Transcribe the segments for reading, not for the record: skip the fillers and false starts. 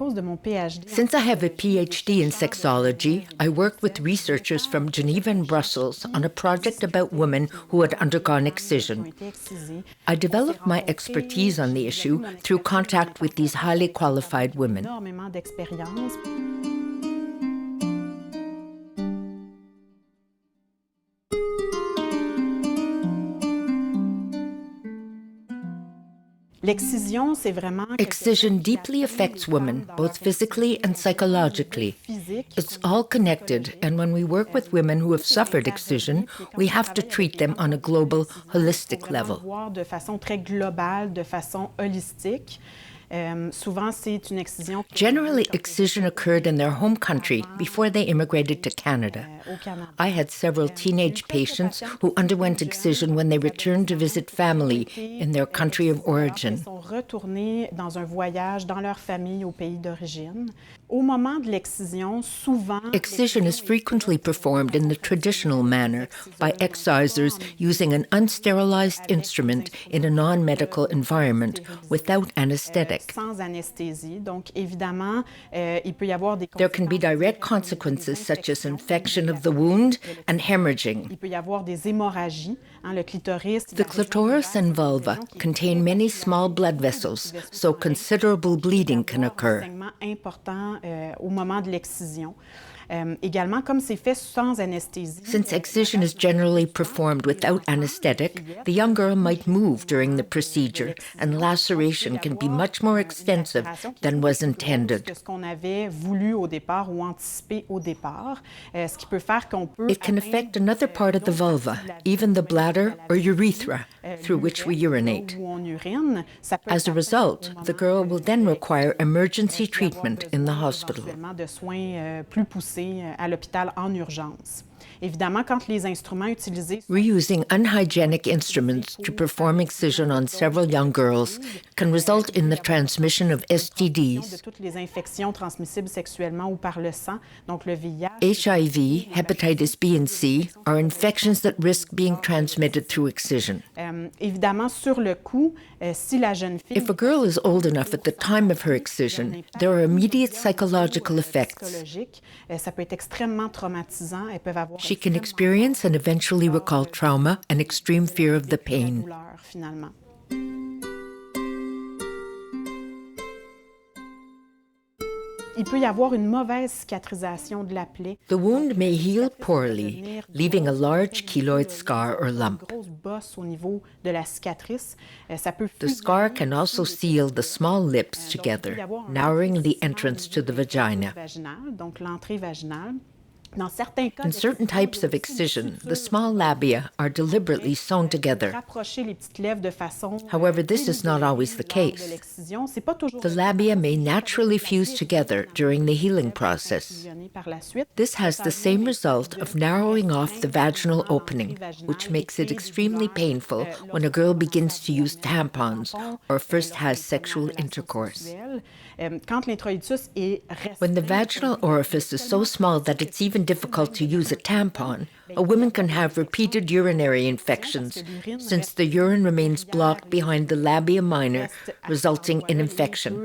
cause de mon PhD. Since I have a PhD in sexology, I worked with researchers from Geneva and Brussels on a project about women who had undergone excision. I developed my expertise on the issue through contact with these highly qualified women. Excision deeply affects women, both physically and psychologically. It's all connected, and when we work with women who have suffered excision, we have to treat them on a global, holistic level. Generally, excision occurred in their home country before they immigrated to Canada. I had several teenage patients who underwent excision when they returned to visit family in their country of origin. Excision is frequently performed in the traditional manner by excisers using an unsterilized instrument in a non-medical environment without anesthetic. There can be direct consequences such as infection of the wound and hemorrhaging. The clitoris and vulva contain many small blood vessels, so considerable bleeding can occur. Since excision is generally performed without anesthetic, the young girl might move during the procedure, and laceration can be much more extensive than was intended. It can affect another part of the vulva, even the bladder or urethra, through which we urinate. As a result, the girl will then require emergency treatment in the hospital. Reusing unhygienic instruments to perform excision on several young girls can result in the transmission of STDs. HIV, hepatitis B and C are infections that risk being transmitted through excision. If a girl is old enough at the time of her excision, there are immediate psychological effects. She can experience and eventually recall trauma and extreme fear of the pain. The wound may heal poorly, leaving a large keloid scar or lump. The scar can also seal the small lips together, narrowing the entrance to the vagina. In certain types of excision, the small labia are deliberately sewn together. However, this is not always the case. The labia may naturally fuse together during the healing process. This has the same result of narrowing off the vaginal opening, which makes it extremely painful when a girl begins to use tampons or first has sexual intercourse. When the vaginal orifice is so small that it's even difficult to use a tampon, a woman can have repeated urinary infections since the urine remains blocked behind the labia minor, resulting in infection.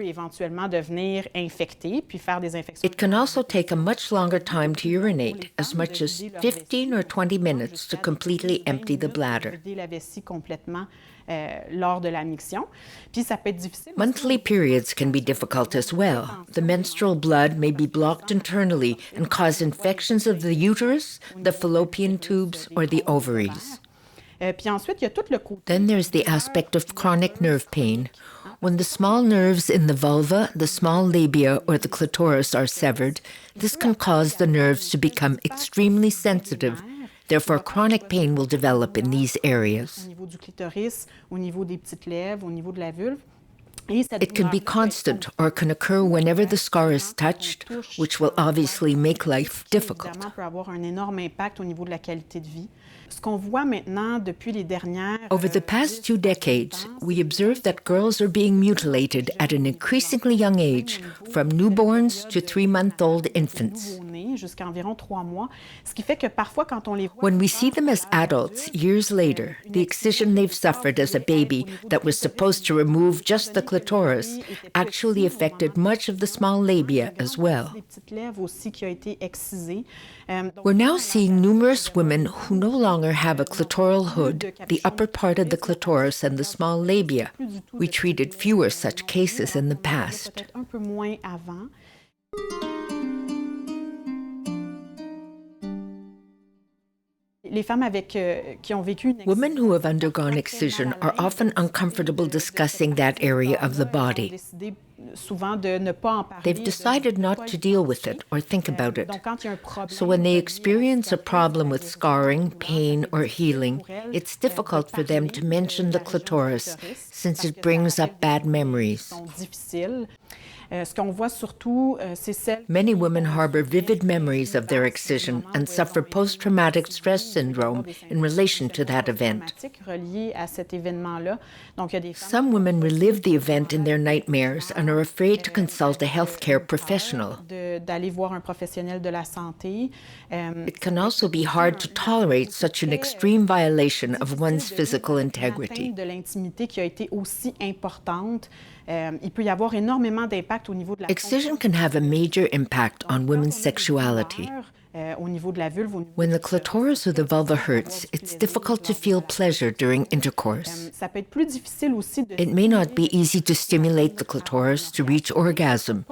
It can also take a much longer time to urinate, as much as 15 or 20 minutes to completely empty the bladder. Monthly periods can be difficult as well. The menstrual blood may be blocked internally and cause infections of the uterus, the fallopian tubes, or the ovaries. Then there's the aspect of chronic nerve pain. When the small nerves in the vulva, the small labia, or the clitoris are severed, this can cause the nerves to become extremely sensitive. Therefore, chronic pain will develop in these areas. It can be constant or can occur whenever the scar is touched, which will obviously make life difficult. Over the past 2 decades, we observe that girls are being mutilated at an increasingly young age, from newborns to 3-month-old infants. When we see them as adults, years later, the excision they've suffered as a baby that was supposed to remove just the clitoris actually affected much of the small labia as well. We're now seeing numerous women who no longer have a clitoral hood, the upper part of the clitoris and the small labia. We treated fewer such cases in the past. Women who have undergone excision are often uncomfortable discussing that area of the body. They've decided not to deal with it or think about it. So when they experience a problem with scarring, pain, or healing, it's difficult for them to mention the clitoris since it brings up bad memories. Many women harbor vivid memories of their excision and suffer post-traumatic stress syndrome in relation to that event. Some women relive the event in their nightmares and are afraid to consult a healthcare professional. It can also be hard to tolerate such an extreme violation of one's physical integrity. Excision can have a major impact on women's sexuality. When the clitoris or the vulva hurts, it's difficult to feel pleasure during intercourse. It may not be easy to stimulate the clitoris to reach orgasm.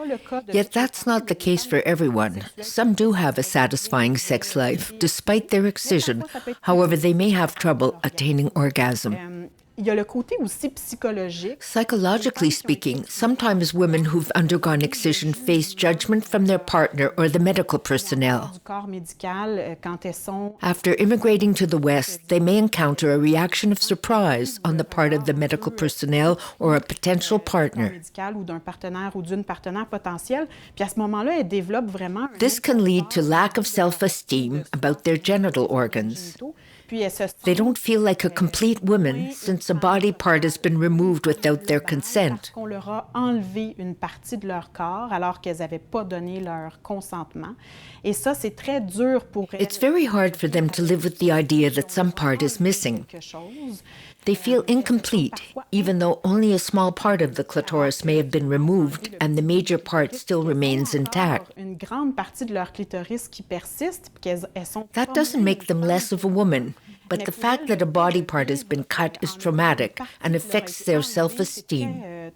Yet that's not the case for everyone. Some do have a satisfying sex life, despite their excision. However, they may have trouble attaining orgasm. Psychologically speaking, sometimes women who've undergone excision face judgment from their partner or the medical personnel. After immigrating to the West, they may encounter a reaction of surprise on the part of the medical personnel or a potential partner. This can lead to lack of self-esteem about their genital organs. They don't feel like a complete woman since a body part has been removed without their consent. It's very hard for them to live with the idea that some part is missing. They feel incomplete, even though only a small part of the clitoris may have been removed and the major part still remains intact. That doesn't make them less of a woman, but the fact that a body part has been cut is traumatic and affects their self-esteem.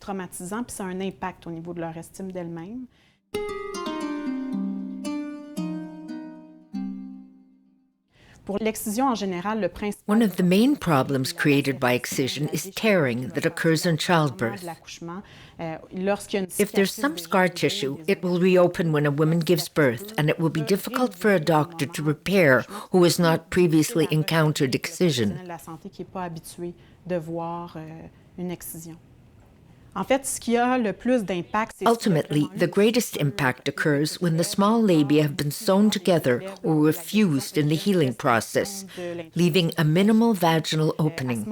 One of the main problems created by excision is tearing that occurs in childbirth. If there's some scar tissue, it will reopen when a woman gives birth, and it will be difficult for a doctor to repair who has not previously encountered excision. Ultimately, the greatest impact occurs when the small labia have been sewn together or were fused in the healing process, leaving a minimal vaginal opening.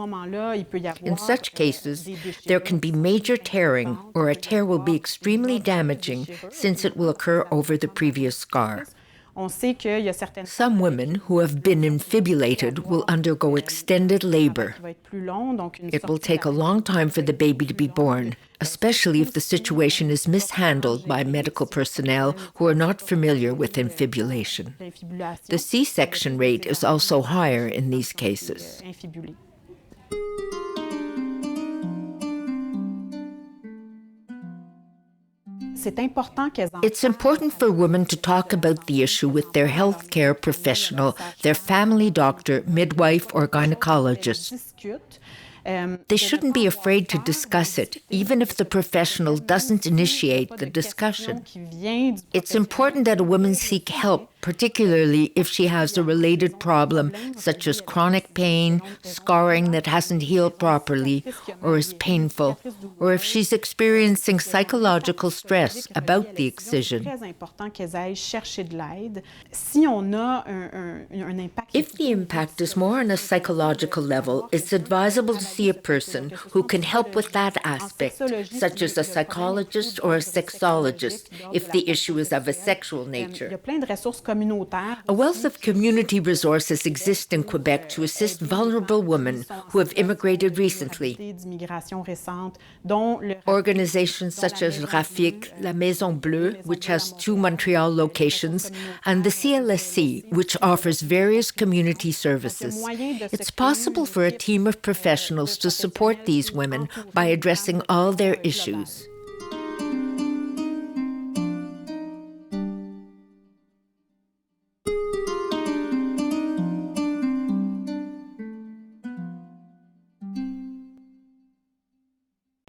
In such cases, there can be major tearing, or a tear will be extremely damaging since it will occur over the previous scar. Some women who have been infibulated will undergo extended labor. It will take a long time for the baby to be born, especially if the situation is mishandled by medical personnel who are not familiar with infibulation. The C-section rate is also higher in these cases. It's important for women to talk about the issue with their healthcare professional, their family doctor, midwife, or gynecologist. They shouldn't be afraid to discuss it, even if the professional doesn't initiate the discussion. It's important that a woman seek help, particularly if she has a related problem, such as chronic pain, scarring that hasn't healed properly, or is painful, or if she's experiencing psychological stress about the excision. If the impact is more on a psychological level, it's advisable to see a person who can help with that aspect, such as a psychologist or a sexologist, if the issue is of a sexual nature. A wealth of community resources exist in Quebec to assist vulnerable women who have immigrated recently. Organizations such as RAFIQ, La Maison Bleue, which has 2 Montreal locations, and the CLSC, which offers various community services. It's possible for a team of professionals to support these women by addressing all their issues.